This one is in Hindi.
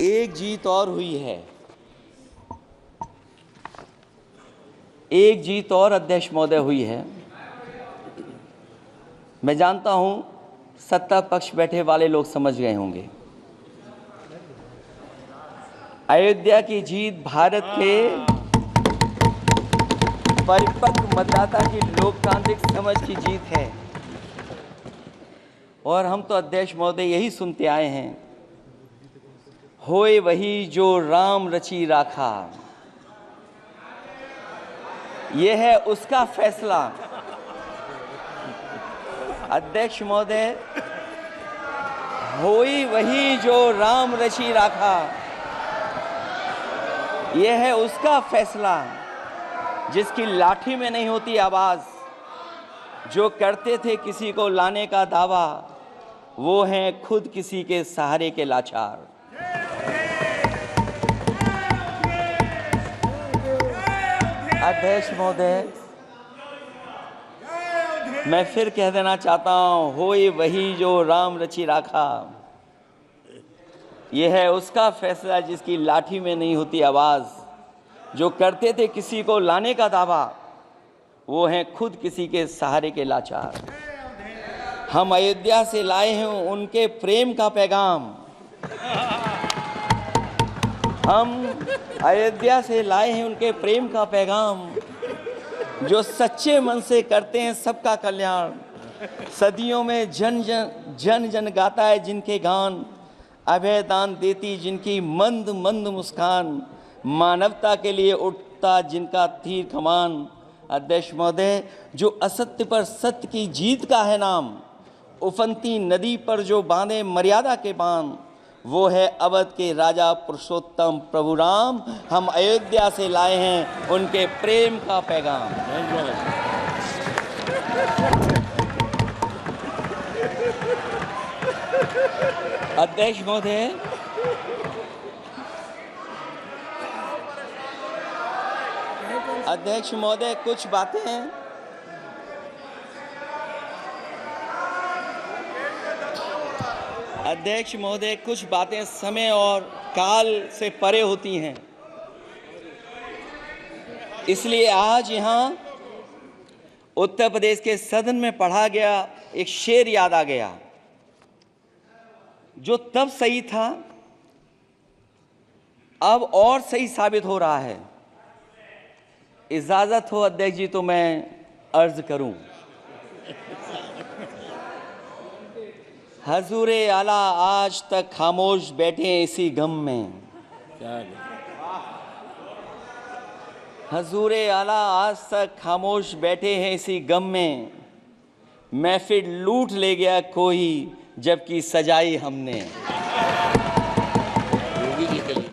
एक जीत और हुई है, एक जीत और अध्यक्ष महोदय हुई है। मैं जानता हूं सत्ता पक्ष बैठे वाले लोग समझ गए होंगे। अयोध्या की जीत भारत के परिपक्व मतदाता की लोकतांत्रिक समझ की जीत है। और हम तो अध्यक्ष महोदय यही सुनते आए हैं, होए वही जो राम रची राखा, यह है उसका फैसला। अध्यक्ष महोदय, होई वही जो राम रची राखा, यह है उसका फैसला, जिसकी लाठी में नहीं होती आवाज। जो करते थे किसी को लाने का दावा, वो हैं खुद किसी के सहारे के लाचार। अध्यक्ष महोदय, मैं फिर कह देना चाहता हूं, होए वही जो राम रची राखा, यह है उसका फैसला, जिसकी लाठी में नहीं होती आवाज। जो करते थे किसी को लाने का दावा, वो हैं खुद किसी के सहारे के लाचार। हम अयोध्या से लाए हैं उनके प्रेम का पैगाम, हम अयोध्या से लाए हैं उनके प्रेम का पैगाम, जो सच्चे मन से करते हैं सबका कल्याण। सदियों में जन जन गाता है जिनके गान, अभय दान देती जिनकी मंद मंद मुस्कान, मानवता के लिए उठता जिनका तीर कमान। अध्यक्ष महोदय, जो असत्य पर सत्य की जीत का है नाम, उफनती नदी पर जो बांधे मर्यादा के बांध, वो है अवध के राजा पुरुषोत्तम प्रभु राम। हम अयोध्या से लाए हैं उनके प्रेम का पैगाम। अध्यक्ष महोदय, अध्यक्ष महोदय, कुछ बातें अध्यक्ष महोदय, कुछ बातें समय और काल से परे होती हैं। इसलिए आज यहाँ उत्तर प्रदेश के सदन में पढ़ा गया एक शेर याद आ गया, जो तब सही था अब और सही साबित हो रहा है। इजाजत हो अध्यक्ष जी तो मैं अर्ज करूं। हजूरे आला आज तक खामोश बैठे हैं इसी गम में, हजूरे आला आज तक खामोश बैठे हैं इसी गम में, महफिल लूट ले गया कोई जबकि सजाई हमने।